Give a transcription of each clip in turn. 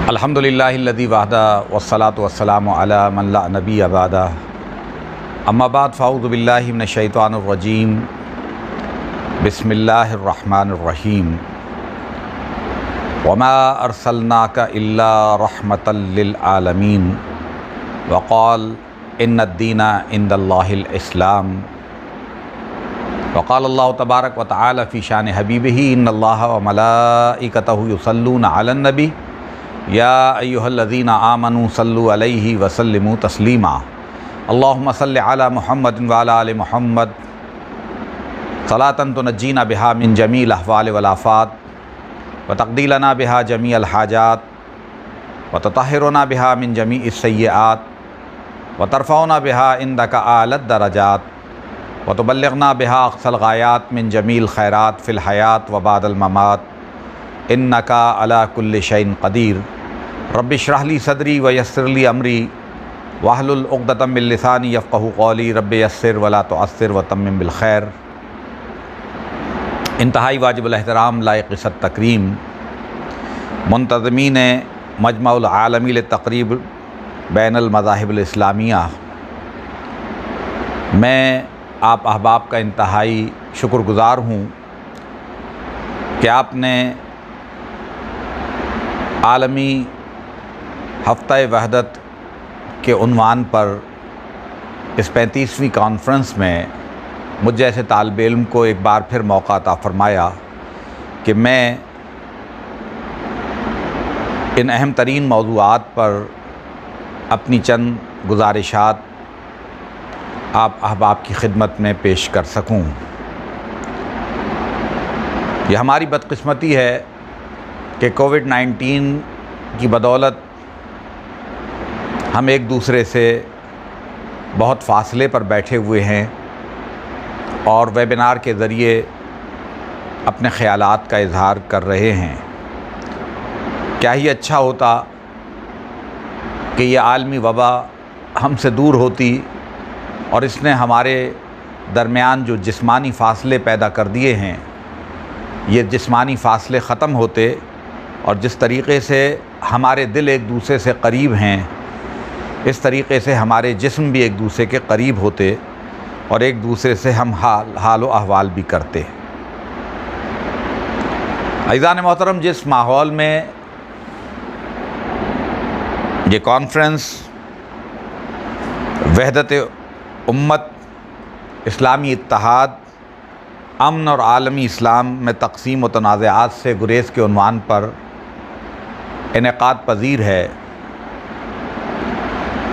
अल्हम्दुलिल्लाहिल्लज़ी वहदा वस्सलातु वस्सलामु अला मन ला नबिय्य बअदा अम्मा बाद फ़अऊज़ु बिल्लाहि मिनश्शैतानिर रजीम बिस्मिल्लाहिर रहमानिर रहीम वमा अरसलनाका इल्ला रहमतल लिल आलमीन वक़ाल इन्नद्दीना इंदल्लाहिल इस्लाम वक़ाल अल्लाहु तबारक व तआला फ़ी शान हबीबिही इन्नल्लाहा व मलाइकतहु युसल्लूना अलन नबी या अय्युहल्लज़ीना आमनू सल्लु अलैहि व सल्लिमू तस्लीमा अल्लाहुम्मा सल्लि अला मुहम्मदिन व अला आलि मुहम्मद सलातन तुनज्जीना बिहा मिन जमील अहवाल वल आफ़ात व तक़दीलना बिहा जमीअल हाजात व ततहिरुना बिहा मिन जमीइस सय्यिआत व तरफ़ऊना बिहा इंदका आलद दरजात व तुबल्लिगना बिहा अक़सल गायात मिन जमील खैरात फ़िल हयात व बादल ममात इन्नका अला कुल्लि शैइन क़दीर रब्बि इश्रह ली सदरी व यस्सिर ली अमरी वहलुल उक़दतम मिन लिसानी यफ़क़हू क़ौली रब्बि यस्सिर वला तुअस्सिर व तम्मिम बिल खैर। इंतहाई वाजिबुल एहतराम लायक़ इज़्ज़त तकरीम मुंतज़मीन मजमउल आलमी लित्तक़रीब बैनुल मज़ाहिबुल इस्लामिया, मैं आप अहबाब का इंतहाई शुक्रगुज़ार हूँ कि आपने आलमी हफ़्ता वहदत के उन्वान पर इस 35वीं कॉन्फ्रेंस में मुझ जैसे तालिब इल्म को एक बार फिर मौका अता फ़रमाया कि मैं इन अहम तरीन मौज़ूआत पर अपनी चंद गुज़ारिशात आप अहबाब की खिदमत में पेश कर सकूं। यह हमारी बदकिस्मती है कि कोविड-19 की बदौलत हम एक दूसरे से बहुत फ़ासले पर बैठे हुए हैं और वेबिनार के ज़रिए अपने ख़यालात का इज़हार कर रहे हैं। क्या ही अच्छा होता कि ये आलमी वबा हमसे दूर होती और इसने हमारे दरमियान जो जिस्मानी फ़ासले पैदा कर दिए हैं, ये जिस्मानी फ़ासले ख़त्म होते और जिस तरीक़े से हमारे दिल एक दूसरे से करीब हैं, इस तरीक़े से हमारे जिस्म भी एक दूसरे के करीब होते और एक दूसरे से हम हाल व अहवाल भी करते। अज़ीज़ान मोहतरम, जिस माहौल में ये कॉन्फ्रेंस वहदत उम्मत, इस्लामी इत्तेहाद, अमन और आलमी इस्लाम में तक़सीम व तनाज़ात से गुरेज़ के उन्वान पर इनेक़ाद पज़ीर है,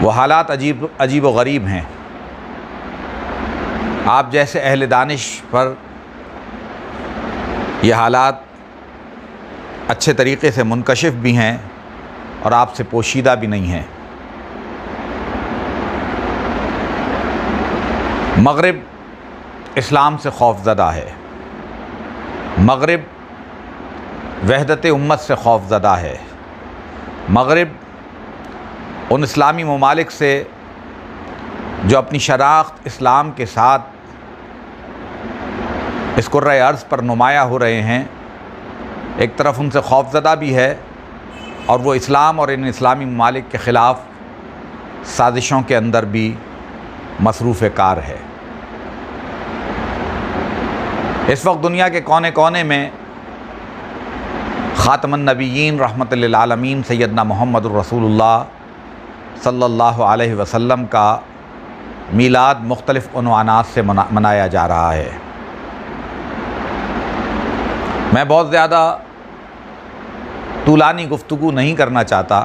वो हालात अजीब व गरीब हैं। आप जैसे अहले दानिश पर यह हालात अच्छे तरीक़े से मुनकशिफ भी हैं और आपसे पोशीदा भी नहीं हैं। मग़रिब इस्लाम से खौफज़दा है, मग़रिब वहदत उम्मत से खौफज़दा है, मग़रिब उन इस्लामी ममालिक से जो अपनी शनाख्त इस्लाम के साथ इस कुर्रे अर्ज़ पर नुमाया हो रहे हैं, एक तरफ उनसे खौफज़दा भी है और वो इस्लाम और इन इस्लामी ममालिक के ख़िलाफ़ साजिशों के अंदर भी मसरूफ़ कार है। इस वक्त दुनिया के कोने कोने में ख़ातमुन नबिय्यीन रहमतुल लिल आलमीन सैयदना मुहम्मदुर रसूलुल्लाह सल्लल्लाहु अलैहि वसल्लम का मीलाद मुख्तलिफ़ उन्वानात से मनाया जा रहा है। मैं बहुत ज़्यादा तूलानी गुफ्तगू नहीं करना चाहता,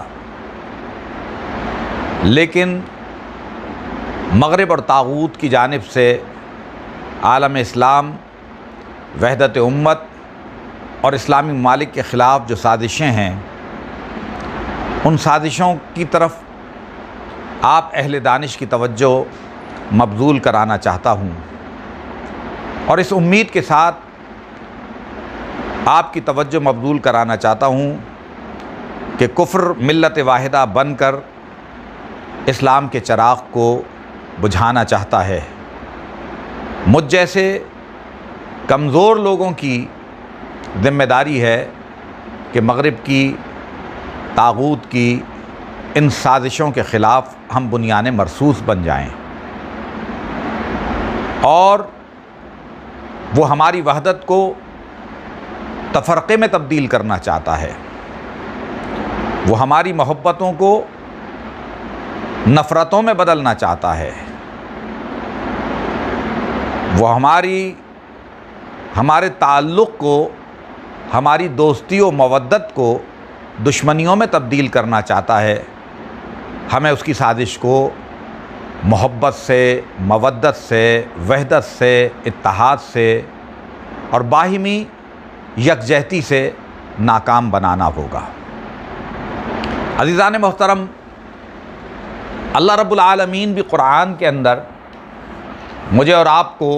लेकिन मग़रिब और ताग़ूत की जानिब से आलम इस्लाम, वहदत उम्मत और इस्लामी ममालिक के ख़िलाफ़ जो साजिशें हैं, उन साजिशों की तरफ आप अहले दानिश की तवज्जो मबज़ूल कराना चाहता हूँ और इस उम्मीद के साथ आपकी तवज्जो मबज़ूल कराना चाहता हूँ कि कुफ्र मिल्लत वाहिदा बनकर इस्लाम के चराग़ को बुझाना चाहता है। मुझ जैसे कमज़ोर लोगों की ज़िम्मेदारी है कि मग़रिब की तागूत की इन साजिशों के ख़िलाफ़ हम बुनियाने मरसूस बन जाएं और वो हमारी वहदत को तफ़रक़े में तब्दील करना चाहता है, वो हमारी मोहब्बतों को नफ़रतों में बदलना चाहता है, वो हमारे ताल्लुक़ को, हमारी दोस्ती और मवद्दत को दुश्मनियों में तब्दील करना चाहता है। हमें उसकी साजिश को मोहब्बत से, मवद्दत से, वहदत से, इत्तेहाद से और बाहिमी यकजहती से नाकाम बनाना होगा। अज़ीज़ान मोहतरम, अल्लाह रब्बुल आलमीन भी कुरान के अंदर मुझे और आपको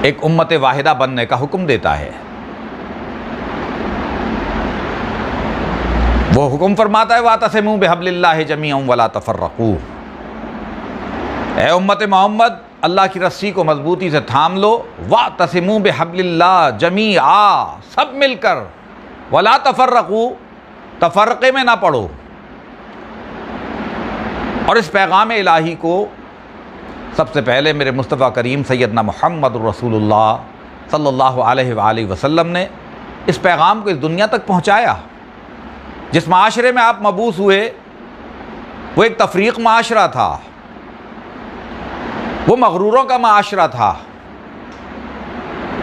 एक उम्मत वाहिदा बनने का हुक्म देता है। वो हुक्म फरमाता है वातसिमू बिहब्लिल्लाहि जमीअन वला तफर्रकू। ए उम्मत मोहम्मद, अल्लाह की रस्सी को मजबूती से थाम लो। वातसिमू बिहब्लिल्लाह जमीआ, सब मिलकर, वला तफर्रकू, तफर्रक़े में ना पड़ो। और इस पैगाम इलाही को सबसे पहले मेरे मुस्तफ़ा करीम सैयदना मुहम्मद रसूलुल्लाह सल्लल्लाहु अलैहि वसल्लम ने इस पैगाम को इस दुनिया तक पहुँचाया। जिस माशरे में आप मबूस हुए वो एक तफरीक़ माशरा था, वो मगरूरों का माशरा था,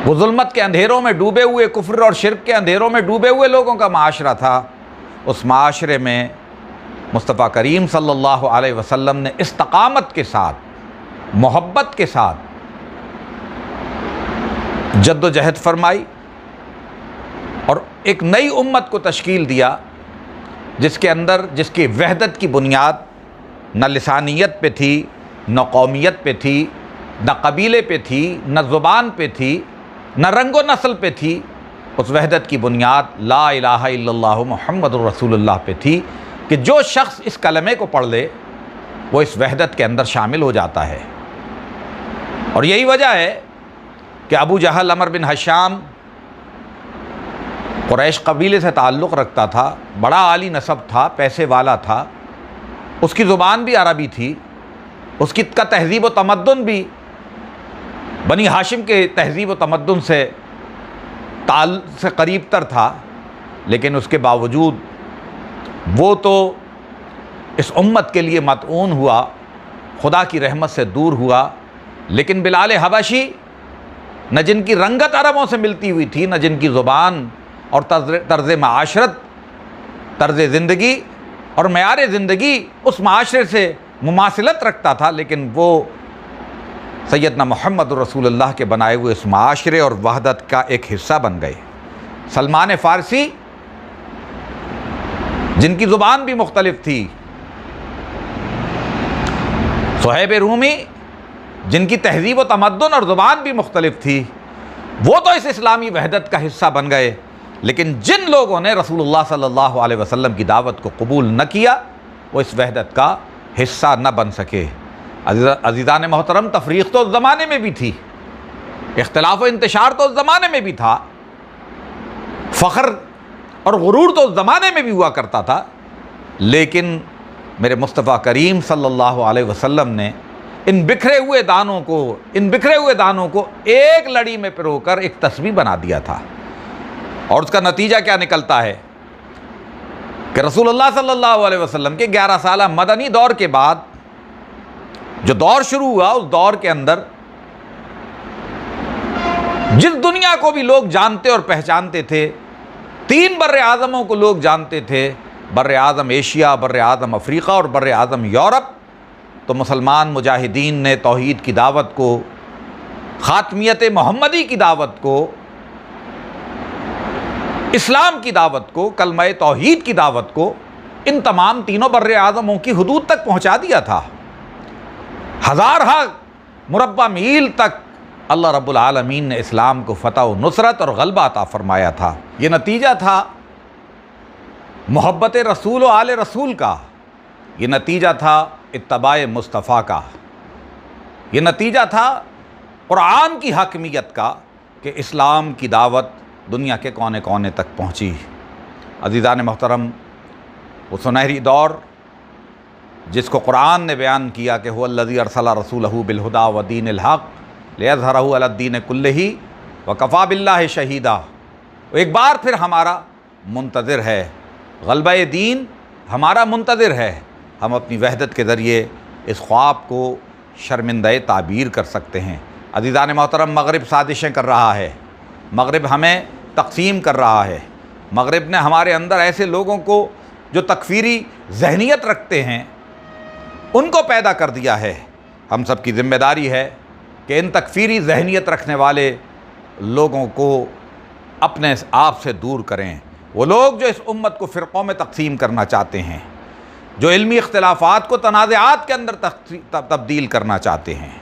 वो जुल्मत के अंधेरों में डूबे हुए, कुफ्र और शिर्क के अंधेरों में डूबे हुए लोगों का माशरा था। उस माशरे में मुस्तफ़ा करीम सल्लल्लाहु अलैहि वसल्लम ने इस्तकामत के साथ, मोहब्बत के साथ जद्दोजहद फरमाई और एक नई उम्मत को तश्कील दिया, जिसके अंदर, जिसकी वहदत की बुनियाद न लिसानियत पे थी, न कौमियत पे थी, न कबीले पे थी, न ज़ुबान पे थी, न रंगो नस्ल पे थी। उस वहदत की बुनियाद ला इलाहा इल्लल्लाहु मुहम्मदुर रसूलुल्लाह पे थी कि जो शख्स इस कलमे को पढ़ ले वो इस वहदत के अंदर शामिल हो जाता है। और यही वजह है कि अबू जहल अमर बिन हशाम कुरैश कबीले से ताल्लुक़ रखता था, बड़ा आली नसब था, पैसे वाला था, उसकी ज़ुबान भी अरबी थी, उसकी का तहज़ीब व तमद्दुन भी बनी हाशिम के तहज़ीब व तमद्दुन से करीब तर था। लेकिन उसके बावजूद वो तो इस उम्मत के लिए मतऊन हुआ, खुदा की रहमत से दूर हुआ। लेकिन बिलाल हबशी, न जिनकी रंगत अरबों से मिलती हुई थी, न जिनकी ज़ुबान और तर्ज़ माशरत, तर्ज़ ज़िंदगी और मेयार ज़िंदगी उस माशरे से मुमासिलत रखता था, लेकिन वो सैयदना मुहम्मद रसूलुल्लाह के बनाए हुए इस माशरे और वहदत का एक हिस्सा बन गए। सलमान फ़ारसी, जिनकी ज़ुबान भी मुख्तलिफ थी, सुहैब रूमी, जिनकी तहज़ीब व तमद्दुन और ज़ुबान भी मुख्तलिफ थी, वो तो इस इस्लामी वहदत का हिस्सा बन गए। लेकिन जिन लोगों ने रसूलुल्लाह सल्लल्लाहु अलैहि वसल्लम की दावत को कबूल न किया, वो इस वहदत का हिस्सा न बन सके। अज़ीज़ान मोहतरम, तफरीक़ तो उस ज़माने में भी थी, इख्तिलाफ़ व इंतशार तो उस ज़माने में भी था, फ़ख्र और गुरूर तो उस ज़माने में भी हुआ करता था। लेकिन मेरे मुस्तफ़ा करीम सल्लल्लाहु अलैहि वसल्लम ने इन बिखरे हुए दानों को एक लड़ी में पिरोकर एक तस्बीह बना दिया था। और उसका नतीजा क्या निकलता है कि रसूलुल्लाह सल्लल्लाहु अलैहि वसल्लम के 11 साला मदनी दौर के बाद जो दौर शुरू हुआ, उस दौर के अंदर जिस दुनिया को भी लोग जानते और पहचानते थे, 3 बर्रे आज़मों को लोग जानते थे, बर्रे आज़म एशिया, बर्रे आज़म अफ्रीका और बर्रे आज़म यूरोप। तो मुसलमान मुजाहिदीन ने तौहीद की दावत को, ख़ातमियत मोहम्मदी की दावत को, इस्लाम की दावत को, कलमा तौहीद की दावत को इन तमाम तीनों बर्रे आज़मों की हुदूद तक पहुँचा दिया था। हज़ारहा मुरब्बा मील तक अल्लाह रब्बुल आलमीन ने इस्लाम को फ़तह व नुसरत और गलबा अता फ़रमाया था। ये नतीजा था मोहब्बत रसूल व आले रसूल का, ये नतीजा था इत्तबाए मुस्तफ़ा का, ये नतीजा था कुरान की हकमियत का कि इस्लाम की दावत दुनिया के कोने कोने तक पहुँची। अज़ीज़ान मोहतरम, वो सुनहरी दौर जिसको कुरान ने बयान किया कि हुवल्लज़ी अरसला रसूलहू बिलहुदा व दीनिल हक़ लियज़हरहू अलद्दीन कुल्लिही व कफ़ा बिल्लाहि शहीदा, एक बार फिर हमारा मुंतज़िर है, ग़लबा-ए दीन हमारा मुंतज़िर है। हम अपनी वहदत के ज़रिए इस ख्वाब को शर्मिंदा ताबीर कर सकते हैं। अज़ीज़ान मोहतरम, मग़रिब साजिशें कर रहा है, मग़रिब हमें तक़सीम कर रहा है। मग़रिब ने हमारे अंदर ऐसे लोगों को जो तकफ़ीरी ज़हनियत रखते हैं उनको पैदा कर दिया है। हम सब की ज़िम्मेदारी है कि इन तकफ़ीरी ज़हनियत रखने वाले लोगों को अपने आप से दूर करें। वो लोग जो इस उम्मत को फ़िरक़ों में तक़सीम करना चाहते हैं, जो इल्मी इख्तिलाफ़ात को तनाज़ात के अंदर तब्दील करना चाहते हैं,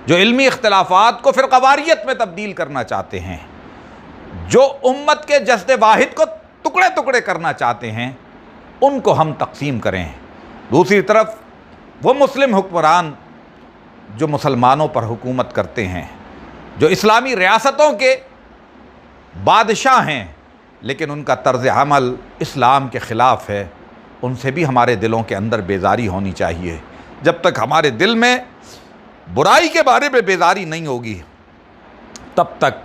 जो इल्मी इख्तिलाफ़ात को फ़िरक़वारियत में तब्दील करना चाहते हैं, जो उम्मत के जस्द वाहिद को टुकड़े टुकड़े करना चाहते हैं, उनको हम तक़सीम करें। दूसरी तरफ वो मुस्लिम हुक्मरान जो मुसलमानों पर हुकूमत करते हैं, जो इस्लामी रियासतों के बादशाह हैं, लेकिन उनका तर्ज़ अमल इस्लाम के ख़िलाफ़ है, उनसे भी हमारे दिलों के अंदर बेजारी होनी चाहिए। जब तक हमारे दिल में बुराई के बारे में बेजारी नहीं होगी, तब तक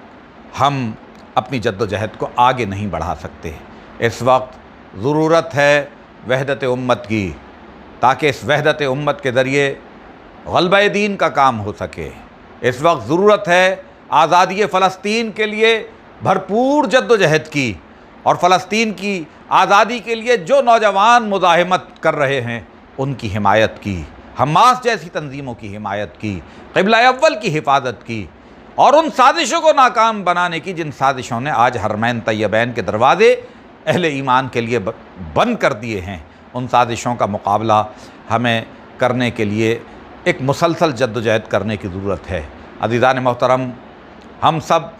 हम अपनी जद्दोजहद को आगे नहीं बढ़ा सकते। इस वक्त ज़रूरत है वहदत उम्मत की, ताकि इस वहदत उम्मत के ज़रिए ग़लबा-ए दीन का काम हो सके। इस वक्त ज़रूरत है आज़ादी फ़लस्तीन के लिए भरपूर जद्दोजहद की, और फ़लस्तीन की आज़ादी के लिए जो नौजवान मुज़ाहिमत कर रहे हैं उनकी हिमायत की, हमास जैसी तंजीमों की हिमायत की, क़िबला अव्वल की हिफाजत की, और उन साजिशों को नाकाम बनाने की जिन साजिशों ने आज हरमैन तैयबैन के दरवाज़े अहले ईमान के लिए बंद कर दिए हैं। उन साजिशों का मुकाबला हमें करने के लिए एक मुसलसल जद्दोजहद करने की ज़रूरत है। अज़ीज़ान मोहतरम, हम सब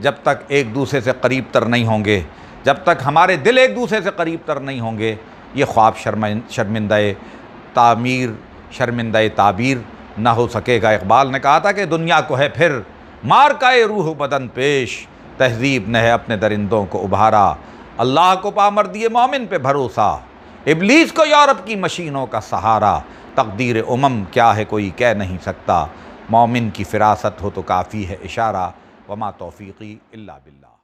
जब तक एक दूसरे से करीब तर नहीं होंगे, जब तक हमारे दिल एक दूसरे से करीब तर नहीं होंगे, ये ख्वाब शर्मिंदा तामीर, शर्मिंदा ताबीर ना हो सकेगा। इकबाल ने कहा था कि दुनिया को है फिर मारकाए रूह बदन पेश, तहज़ीब ने है अपने दरिंदों को उभारा, अल्लाह को पामर दिए मोमिन पे भरोसा, इब्लीस को यूरोप की मशीनों का सहारा, तकदीर उमम क्या है कोई कह नहीं सकता, मोमिन की फ़िरासत हो तो काफ़ी है इशारा, वमा तौफ़ीक़ी इल्ला बिल्लाह।